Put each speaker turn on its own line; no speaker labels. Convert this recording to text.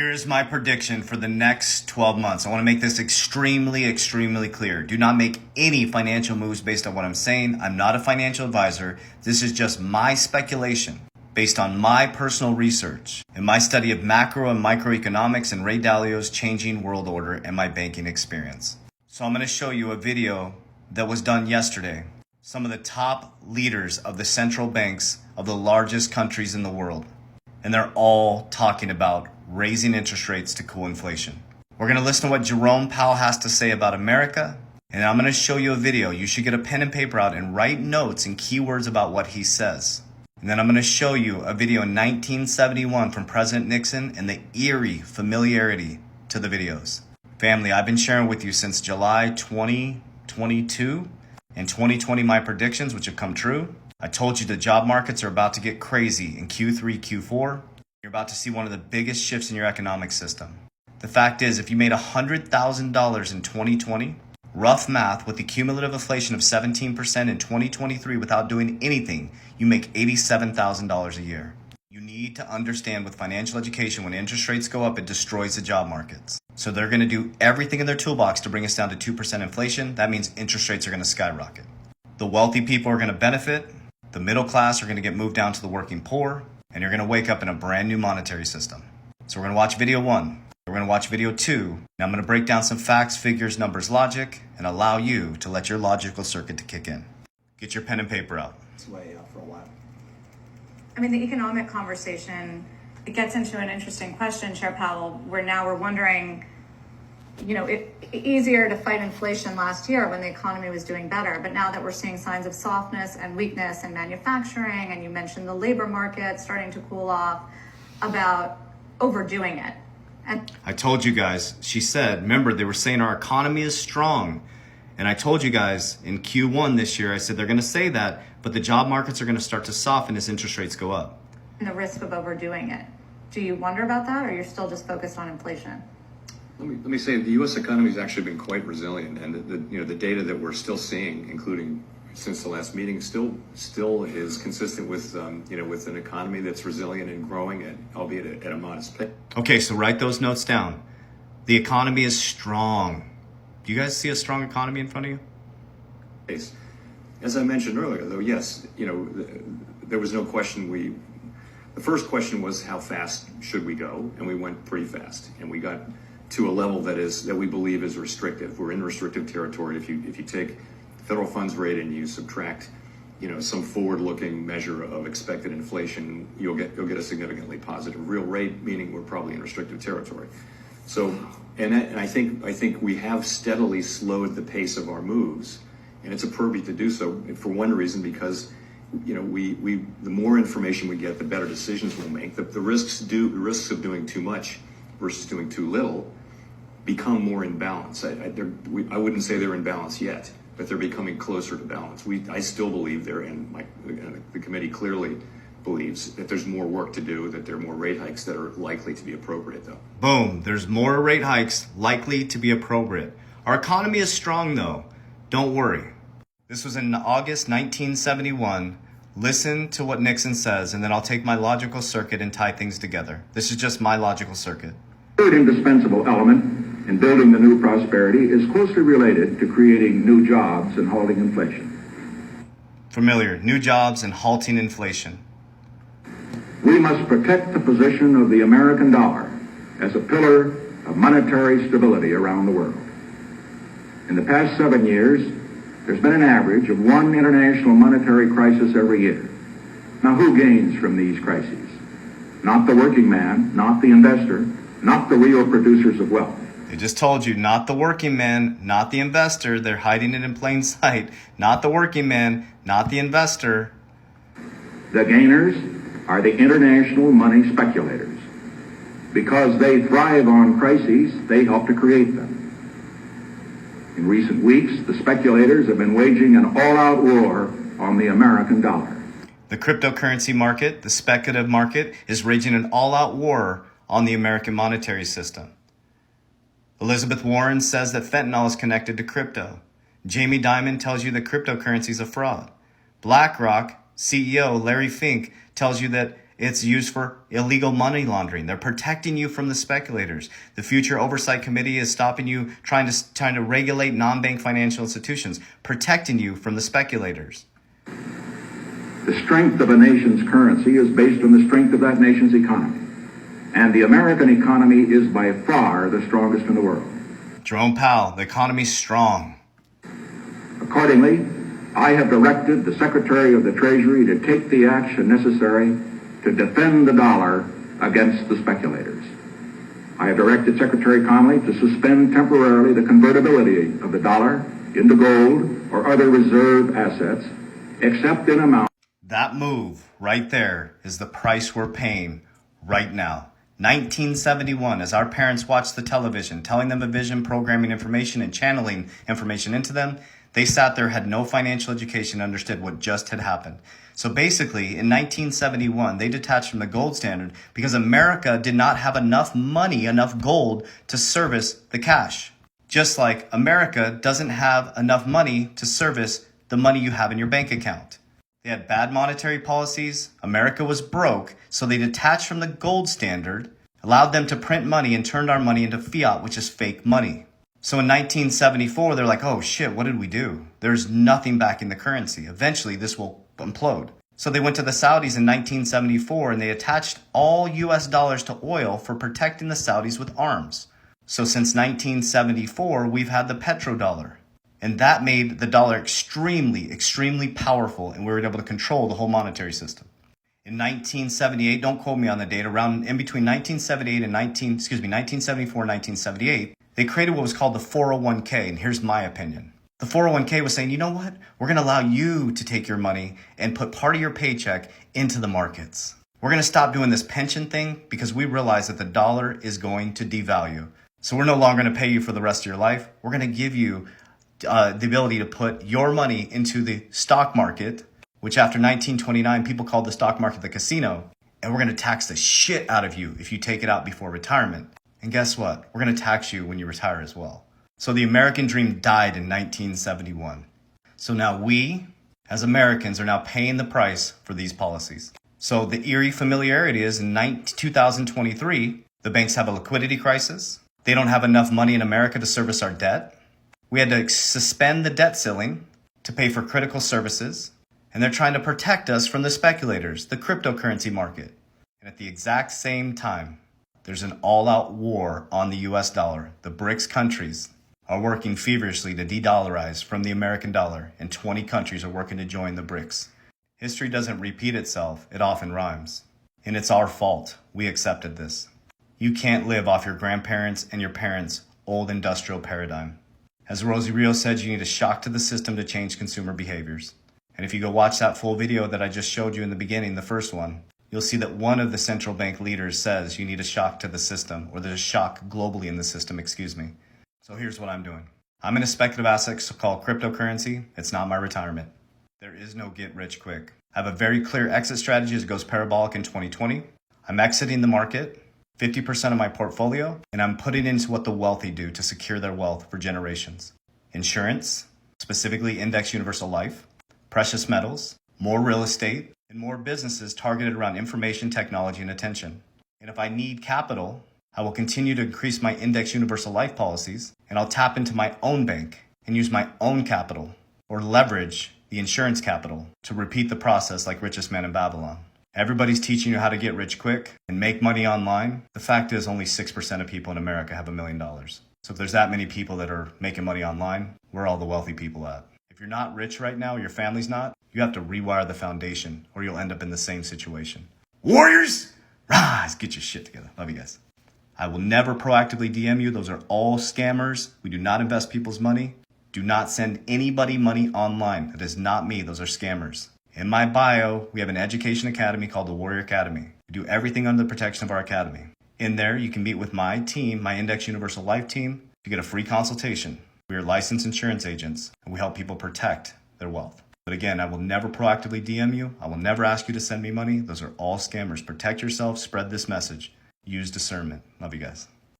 Here's my prediction for the next 12 months. I want to make this extremely clear. Do not make any financial moves based on what I'm saying. I'm not a financial advisor. This is just my speculation based on my personal research and my study of macro and microeconomics and Ray Dalio's Changing World Order and my banking experience. So I'm going to show you a video that was done yesterday. Some of the top leaders of the central banks of the largest countries in the world. And they're all talking about raising interest rates to cool inflation. We're going to listen to what Jerome Powell has to say about America, and I'm going to show you a video. You should get a pen and paper out and write notes and keywords about what he says. And then I'm going to show you a video in 1971 from President Nixon and the eerie familiarity to the videos. Family, I've been sharing with you since July 2022 and 2020 my predictions, which have come true. I told you the job markets are about to get crazy in Q3, Q4. You're about to see one of the biggest shifts in your economic system. The fact is, if you made $100,000 in 2020, rough math, with the cumulative inflation of 17% in 2023 without doing anything, you make $87,000 a year. You need to understand with financial education, when interest rates go up, it destroys the job markets. So they're going to do everything in their toolbox to bring us down to 2% inflation. That means interest rates are going to skyrocket. The wealthy people are going to benefit. The middle class are going to get moved down to the working poor. And you're going to wake up in a brand new monetary system. So we're going to watch video 1. We're going to watch video 2. Now I'm going to break down some facts, figures, numbers, logic, and allow you to let your logical circuit to kick in. Get your pen and paper out.
It's way out for a while.
I mean, the economic conversation, it gets into an interesting question, Chair Powell, where now we're wondering, easier to fight inflation last year when the economy was doing better. But now that we're seeing signs of softness and weakness in manufacturing, and you mentioned the labor market starting to cool off, about overdoing it. And
I told you guys, she said, remember, they were saying our economy is strong. And I told you guys in Q1 this year, I said they're going to say that, but the job markets are going to start to soften as interest rates go up.
the risk of overdoing it. Do you wonder about that, or you're still just focused on inflation?
Let me say the U.S. economy has actually been quite resilient, and the data that we're still seeing, including since the last meeting, still is consistent with with an economy that's resilient and growing, albeit at a modest pace.
Okay, so write those notes down. The economy is strong. Do you guys see a strong economy in front of you?
As I mentioned earlier, though, yes, there was no question. The first question was how fast should we go, and we went pretty fast, and we got to a level that we believe is restrictive. We're in restrictive territory. If you take the federal funds rate and you subtract, some forward-looking measure of expected inflation, you'll get a significantly positive real rate, meaning we're probably in restrictive territory. So, and I think we have steadily slowed the pace of our moves, and it's appropriate to do so for one reason, because the more information we get, the better decisions we'll make. The risks of doing too much versus doing too little become more in balance. I wouldn't say they're in balance yet, but they're becoming closer to balance. I still believe the committee clearly believes that there's more work to do, that there are more rate hikes that are likely to be appropriate, though.
Boom, there's more rate hikes likely to be appropriate. Our economy is strong, though. Don't worry. This was in August 1971. Listen to what Nixon says, and then I'll take my logical circuit and tie things together. This is just my logical circuit.
The third indispensable element in building the new prosperity is closely related to creating new jobs and halting inflation.
Familiar, new jobs and halting inflation.
We must protect the position of the American dollar as a pillar of monetary stability around the world. In the past 7 years, there's been an average of one international monetary crisis every year. Now, who gains from these crises? Not the working man, not the investor, not the real producers of wealth.
They just told you, not the working man, not the investor. They're hiding it in plain sight. Not the working man, not the investor.
The gainers are the international money speculators. Because they thrive on crises, they help to create them. In recent weeks, the speculators have been waging an all-out war on the American dollar.
The cryptocurrency market, the speculative market, is waging an all-out war on the American monetary system. Elizabeth Warren says that fentanyl is connected to crypto. Jamie Dimon tells you that cryptocurrency is a fraud. BlackRock CEO Larry Fink tells you that It's used for illegal money laundering. They're protecting you from the speculators. The Future Oversight Committee is stopping you, trying to regulate non-bank financial institutions, protecting you from the speculators.
The strength of a nation's currency is based on the strength of that nation's economy. And the American economy is by far the strongest in the world.
Jerome Powell, the economy's strong.
Accordingly, I have directed the Secretary of the Treasury to take the action necessary to defend the dollar against the speculators. I have directed Secretary Connally to suspend temporarily the convertibility of the dollar into gold or other reserve assets, except in amount.
That move right there is the price we're paying right now. 1971, as our parents watched the television, telling them a vision, programming information, and channeling information into them, they sat there, had no financial education, understood what just had happened. So basically, in 1971, they detached from the gold standard because America did not have enough money, enough gold to service the cash. Just like America doesn't have enough money to service the money you have in your bank account. They had bad monetary policies. America was broke, so they detached from the gold standard, allowed them to print money, and turned our money into fiat, which is fake money. So in 1974, they're like, oh shit, what did we do? There's nothing backing the currency. Eventually, this will implode. So they went to the Saudis in 1974 and they attached all US dollars to oil for protecting the Saudis with arms. So since 1974, we've had the petrodollar. And that made the dollar extremely, extremely powerful, and we were able to control the whole monetary system. In 1978, don't quote me on the date, around in between 1978 and 1974 and 1978, they created what was called the 401k, and here's my opinion. The 401k was saying, you know what? We're going to allow you to take your money and put part of your paycheck into the markets. We're going to stop doing this pension thing because we realize that the dollar is going to devalue. So we're no longer going to pay you for the rest of your life. We're going to give you the ability to put your money into the stock market, which after 1929, people called the stock market the casino. And we're going to tax the shit out of you if you take it out before retirement. And guess what? We're going to tax you when you retire as well. So the American dream died in 1971. So now we, as Americans, are now paying the price for these policies. So the eerie familiarity is in 2023, the banks have a liquidity crisis. They don't have enough money in America to service our debt. We had to suspend the debt ceiling to pay for critical services. And they're trying to protect us from the speculators, the cryptocurrency market. And at the exact same time, there's an all-out war on the US dollar. The BRICS countries are working feverishly to de-dollarize from the American dollar, and 20 countries are working to join the BRICS. History doesn't repeat itself, it often rhymes. And it's our fault. We accepted this. You can't live off your grandparents' and your parents' old industrial paradigm. As Rosie Rios said, you need a shock to the system to change consumer behaviors. And if you go watch that full video that I just showed you in the beginning, the first one, you'll see that one of the central bank leaders says you need a shock to the system, or there's a shock globally in the system, So here's what I'm doing. I'm in a speculative asset called cryptocurrency. It's not my retirement. There is no get rich quick. I have a very clear exit strategy as it goes parabolic in 2020. I'm exiting the market, 50% of my portfolio, and I'm putting into what the wealthy do to secure their wealth for generations. Insurance, specifically Index Universal Life, precious metals, more real estate, and more businesses targeted around information, technology, and attention. And if I need capital, I will continue to increase my Index Universal Life policies, and I'll tap into my own bank and use my own capital or leverage the insurance capital to repeat the process like Richest Man in Babylon. Everybody's teaching you how to get rich quick and make money online. The fact is only 6% of people in America have $1 million. So if there's that many people that are making money online, where are all the wealthy people at? If you're not rich right now, your family's not, you have to rewire the foundation or you'll end up in the same situation. Warriors, rise, get your shit together. Love you guys. I will never proactively DM you. Those are all scammers. We do not invest people's money. Do not send anybody money online. That is not me. Those are scammers. In my bio, we have an education academy called the Warrior Academy. We do everything under the protection of our academy. In there, you can meet with my team, my Index Universal Life team. You get a free consultation. We are licensed insurance agents, and we help people protect their wealth. But again, I will never proactively DM you. I will never ask you to send me money. Those are all scammers. Protect yourself. Spread this message. Use discernment. Love you guys.